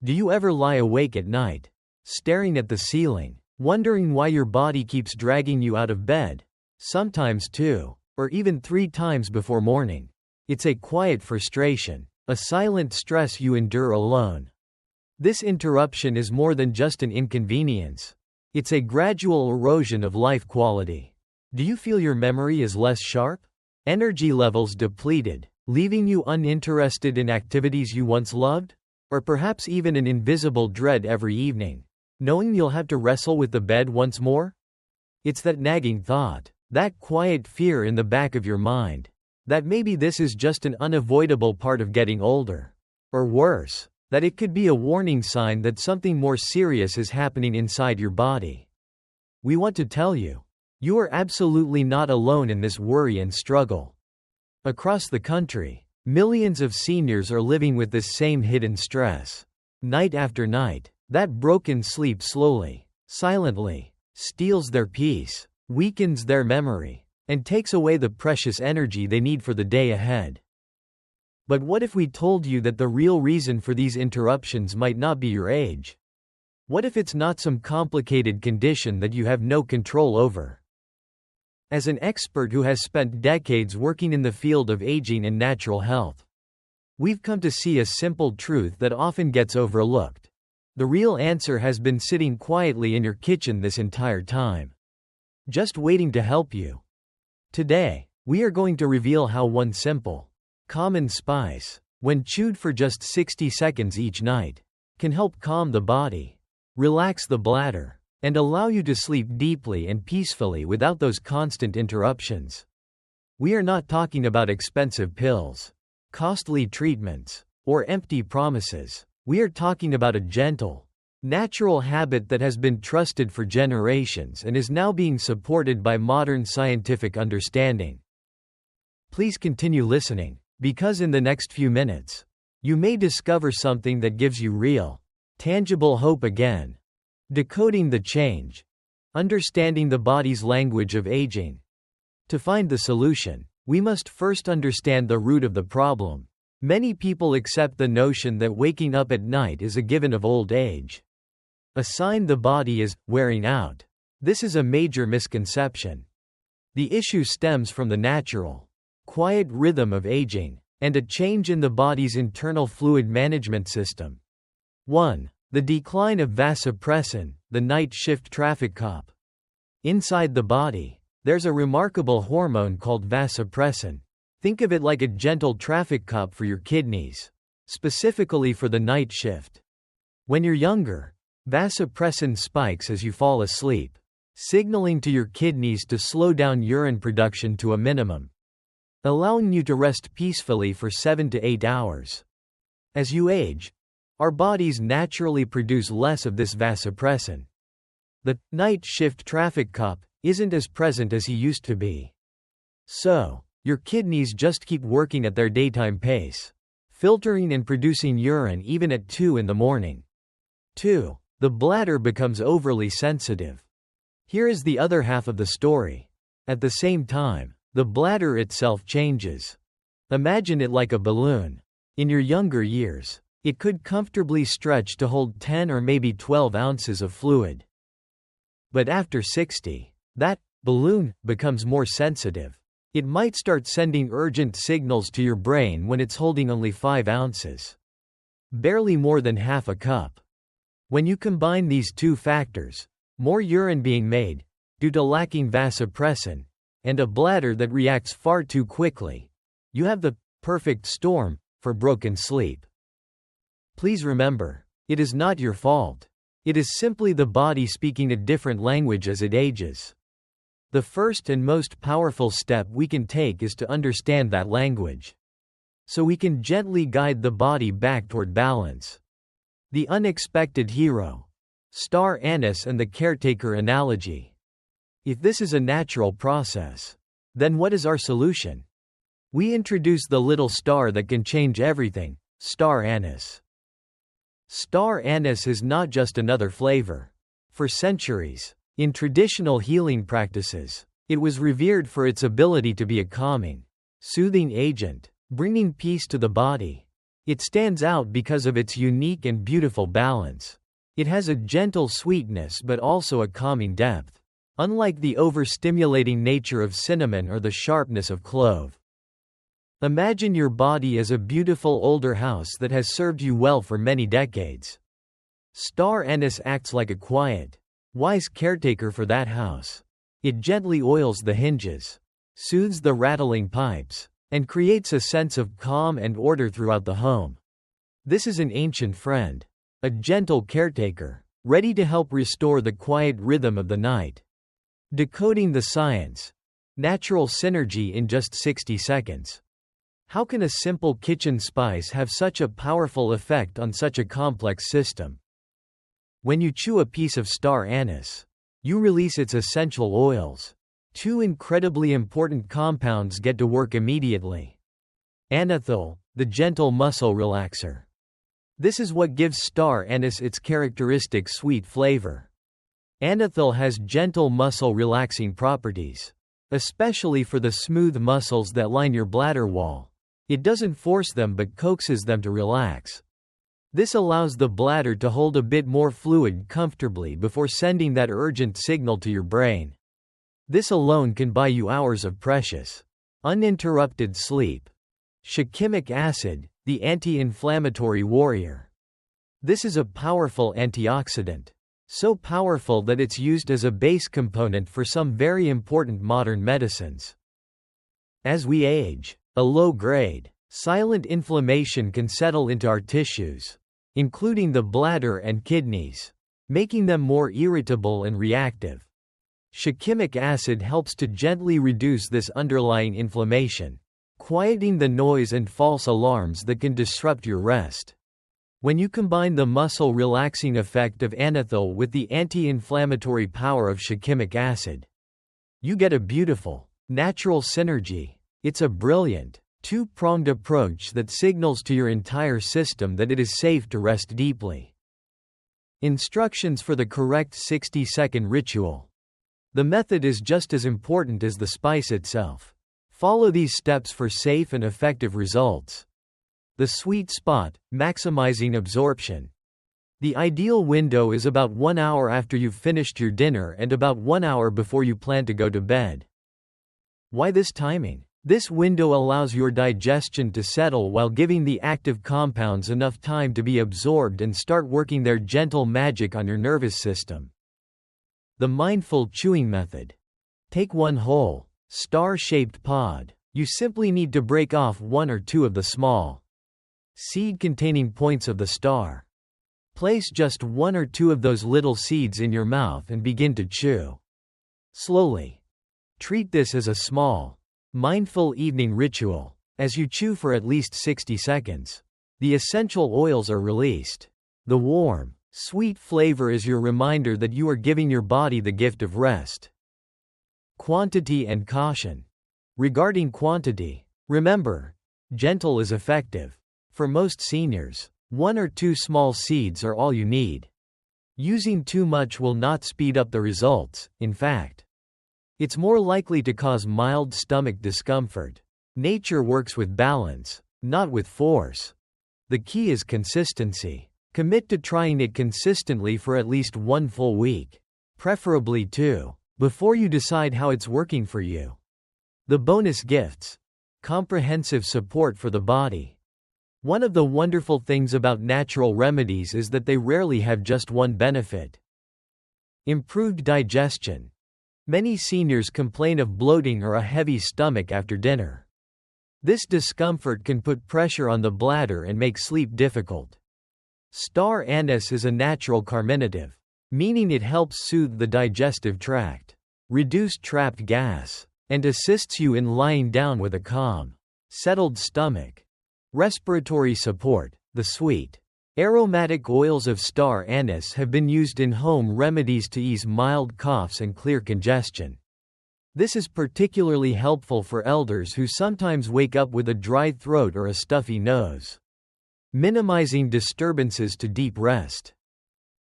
Do you ever lie awake at night, staring at the ceiling, wondering why your body keeps dragging you out of bed? Sometimes 2, or even 3 times before morning. It's a quiet frustration, a silent stress you endure alone. This interruption is more than just an inconvenience. It's a gradual erosion of life quality. Do you feel your memory is less sharp? Energy levels depleted, leaving you uninterested in activities you once loved? Or perhaps even an invisible dread every evening, knowing you'll have to wrestle with the bed once more? It's that nagging thought, that quiet fear in the back of your mind, that maybe this is just an unavoidable part of getting older. Or worse, that it could be a warning sign that something more serious is happening inside your body. We want to tell you, you are absolutely not alone in this worry and struggle. Across the country, millions of seniors are living with this same hidden stress. Night after night, that broken sleep slowly, silently, steals their peace, weakens their memory, and takes away the precious energy they need for the day ahead. But what if we told you that the real reason for these interruptions might not be your age? What if it's not some complicated condition that you have no control over? As an expert who has spent decades working in the field of aging and natural health, we've come to see a simple truth that often gets overlooked. The real answer has been sitting quietly in your kitchen this entire time, just waiting to help you. Today, we are going to reveal how one simple, common spice, when chewed for just 60 seconds each night, can help calm the body, relax the bladder, and allow you to sleep deeply and peacefully without those constant interruptions. We are not talking about expensive pills, costly treatments, or empty promises. We are talking about a gentle, natural habit that has been trusted for generations and is now being supported by modern scientific understanding. Please continue listening, because in the next few minutes, you may discover something that gives you real, tangible hope again. Decoding the change. Understanding the body's language of aging. To find the solution, we must first understand the root of the problem. Many people accept the notion that waking up at night is a given of old age, a sign the body is wearing out. This is a major misconception. The issue stems from the natural, quiet rhythm of aging, and a change in the body's internal fluid management system. 1. The decline of vasopressin, the night shift traffic cop. Inside the body, there's a remarkable hormone called vasopressin. Think of it like a gentle traffic cop for your kidneys, specifically for the night shift. When you're younger, vasopressin spikes as you fall asleep, signaling to your kidneys to slow down urine production to a minimum, allowing you to rest peacefully for 7 to 8 hours. As you age, our bodies naturally produce less of this vasopressin. The night shift traffic cop isn't as present as he used to be. So, your kidneys just keep working at their daytime pace, filtering and producing urine even at 2 in the morning. 2. The bladder becomes overly sensitive. Here is the other half of the story. At the same time, the bladder itself changes. Imagine it like a balloon. In your younger years, it could comfortably stretch to hold 10 or maybe 12 ounces of fluid. But after 60, that balloon becomes more sensitive. It might start sending urgent signals to your brain when it's holding only 5 ounces. Barely more than half a cup. When you combine these two factors, more urine being made, due to lacking vasopressin, and a bladder that reacts far too quickly, you have the perfect storm for broken sleep. Please remember, it is not your fault. It is simply the body speaking a different language as it ages. The first and most powerful step we can take is to understand that language, so we can gently guide the body back toward balance. The unexpected hero. Star anise and the caretaker analogy. If this is a natural process, then what is our solution? We introduce the little star that can change everything, star anise. Star anise is not just another flavor. For centuries, in traditional healing practices, it was revered for its ability to be a calming, soothing agent, bringing peace to the body. It stands out because of its unique and beautiful balance. It has a gentle sweetness but also a calming depth, unlike the overstimulating nature of cinnamon or the sharpness of clove. Imagine your body as a beautiful older house that has served you well for many decades. Star anise acts like a quiet, wise caretaker for that house. It gently oils the hinges, soothes the rattling pipes, and creates a sense of calm and order throughout the home. This is an ancient friend, a gentle caretaker, ready to help restore the quiet rhythm of the night. Decoding the science. Natural synergy in just 60 seconds. How can a simple kitchen spice have such a powerful effect on such a complex system? When you chew a piece of star anise, you release its essential oils. Two incredibly important compounds get to work immediately. Anethol, the gentle muscle relaxer. This is what gives star anise its characteristic sweet flavor. Anethol has gentle muscle relaxing properties, especially for the smooth muscles that line your bladder wall. It doesn't force them but coaxes them to relax. This allows the bladder to hold a bit more fluid comfortably before sending that urgent signal to your brain. This alone can buy you hours of precious, uninterrupted sleep. Shikimic acid, the anti-inflammatory warrior. This is a powerful antioxidant, so powerful that it's used as a base component for some very important modern medicines. As we age, a low-grade, silent inflammation can settle into our tissues, including the bladder and kidneys, making them more irritable and reactive. Shikimic acid helps to gently reduce this underlying inflammation, quieting the noise and false alarms that can disrupt your rest. When you combine the muscle-relaxing effect of anethol with the anti-inflammatory power of shikimic acid, you get a beautiful, natural synergy. It's a brilliant, two-pronged approach that signals to your entire system that it is safe to rest deeply. Instructions for the correct 60-second ritual. The method is just as important as the spice itself. Follow these steps for safe and effective results. The sweet spot, maximizing absorption. The ideal window is about 1 hour after you've finished your dinner and about 1 hour before you plan to go to bed. Why this timing? This window allows your digestion to settle while giving the active compounds enough time to be absorbed and start working their gentle magic on your nervous system. The mindful chewing method. Take one whole, star-shaped pod. You simply need to break off 1 or 2 of the small, seed-containing points of the star. Place just 1 or 2 of those little seeds in your mouth and begin to chew slowly. Treat this as a small, mindful evening ritual. As you chew for at least 60 seconds, the essential oils are released. The warm, sweet flavor is your reminder that you are giving your body the gift of rest. Quantity and caution. Regarding quantity, remember, gentle is effective. For most seniors, 1 or 2 small seeds are all you need. Using too much will not speed up the results, in fact. It's more likely to cause mild stomach discomfort. Nature works with balance, not with force. The key is consistency. Commit to trying it consistently for at least 1 full week, preferably 2, before you decide how it's working for you. The bonus gifts. Comprehensive support for the body. One of the wonderful things about natural remedies is that they rarely have just one benefit. Improved digestion. Many seniors complain of bloating or a heavy stomach after dinner. This discomfort can put pressure on the bladder and make sleep difficult. Star anise is a natural carminative, meaning it helps soothe the digestive tract, reduce trapped gas, and assists you in lying down with a calm, settled stomach. Respiratory support. The sweet, aromatic oils of star anise have been used in home remedies to ease mild coughs and clear congestion. This is particularly helpful for elders who sometimes wake up with a dry throat or a stuffy nose. Minimizing disturbances to deep rest.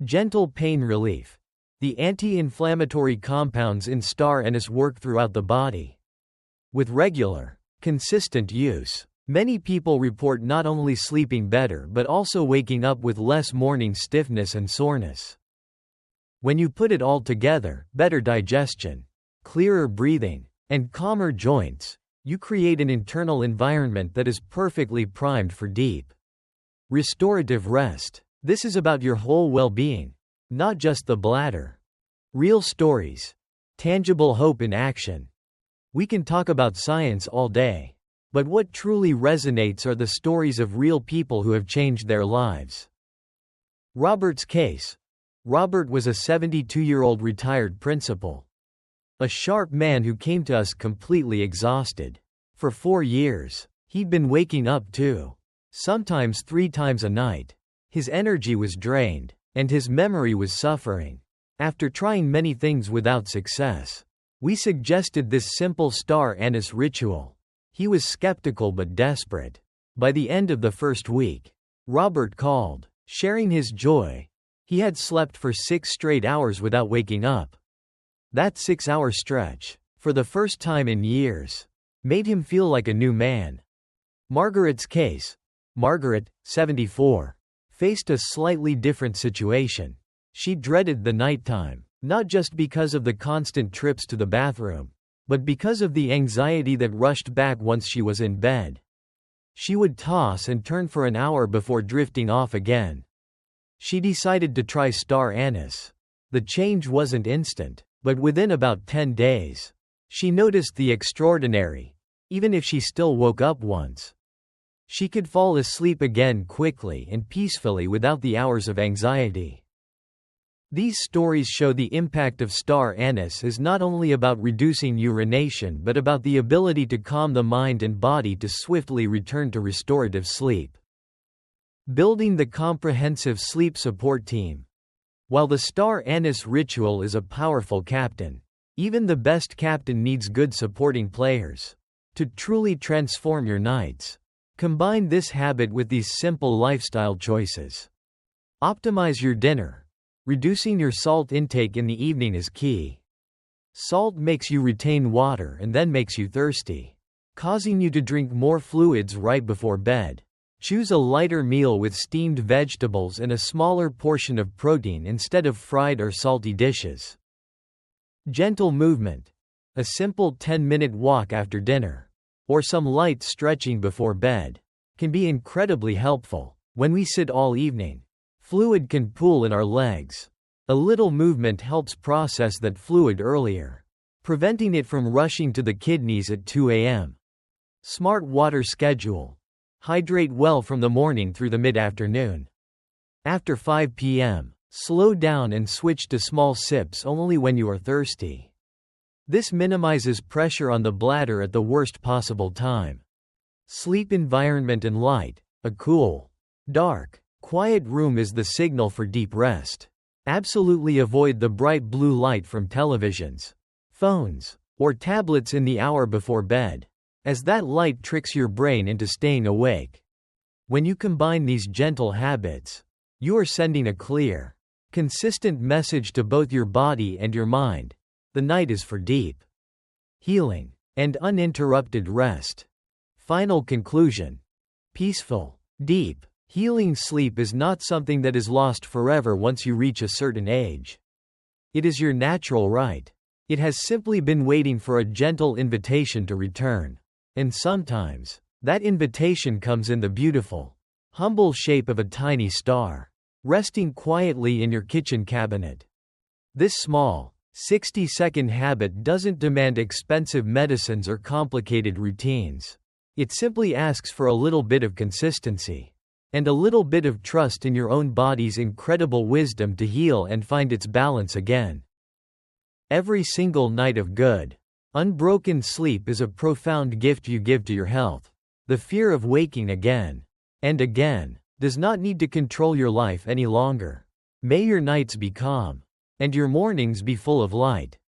Gentle pain relief. The anti-inflammatory compounds in star anise work throughout the body. With regular, consistent use, Many people report not only sleeping better but also waking up with less morning stiffness and soreness. When you put it all together, better digestion, clearer breathing, and calmer joints, you create an internal environment that is perfectly primed for deep, restorative rest. This is about your whole well-being, not just the bladder. Real stories. Tangible hope in action. We can talk about science all day, but what truly resonates are the stories of real people who have changed their lives. Robert's case. Robert was a 72-year-old retired principal. A sharp man who came to us completely exhausted. For 4 years, he'd been waking up 2, sometimes 3 times a night. His energy was drained, and his memory was suffering. After trying many things without success, we suggested this simple star anise ritual. He was skeptical but desperate. By the end of the first week, Robert called, sharing his joy. He had slept for 6 straight hours without waking up. That 6-hour stretch, for the first time in years, made him feel like a new man. Margaret's case. Margaret, 74, faced a slightly different situation. She dreaded the nighttime, not just because of the constant trips to the bathroom, but because of the anxiety that rushed back once she was in bed. She would toss and turn for an hour before drifting off again. She decided to try star anise. The change wasn't instant, but within about 10 days, she noticed the extraordinary. Even if she still woke up once, she could fall asleep again quickly and peacefully without the hours of anxiety. These stories show the impact of star anise is not only about reducing urination but about the ability to calm the mind and body to swiftly return to restorative sleep. Building the comprehensive sleep support team. While the star anise ritual is a powerful captain, even the best captain needs good supporting players. To truly transform your nights, combine this habit with these simple lifestyle choices. Optimize your dinner. Reducing your salt intake in the evening is key. Salt makes you retain water and then makes you thirsty, causing you to drink more fluids right before bed. Choose a lighter meal with steamed vegetables and a smaller portion of protein instead of fried or salty dishes. Gentle movement. A simple 10-minute walk after dinner, or some light stretching before bed, can be incredibly helpful. When we sit all evening, fluid can pool in our legs. A little movement helps process that fluid earlier, preventing it from rushing to the kidneys at 2 a.m. Smart water schedule. Hydrate well from the morning through the mid-afternoon. After 5 p.m., slow down and switch to small sips only when you are thirsty. This minimizes pressure on the bladder at the worst possible time. Sleep environment and light. A cool, dark, quiet room is the signal for deep rest. Absolutely avoid the bright blue light from televisions, phones, or tablets in the hour before bed, as that light tricks your brain into staying awake. When you combine these gentle habits, you are sending a clear, consistent message to both your body and your mind. The night is for deep healing and uninterrupted rest. Final conclusion. Peaceful, deep, healing sleep is not something that is lost forever once you reach a certain age. It is your natural right. It has simply been waiting for a gentle invitation to return. And sometimes, that invitation comes in the beautiful, humble shape of a tiny star, resting quietly in your kitchen cabinet. This small, 60-second habit doesn't demand expensive medicines or complicated routines. It simply asks for a little bit of consistency, and a little bit of trust in your own body's incredible wisdom to heal and find its balance again. Every single night of good, unbroken sleep is a profound gift you give to your health. The fear of waking again and again does not need to control your life any longer. May your nights be calm, and your mornings be full of light.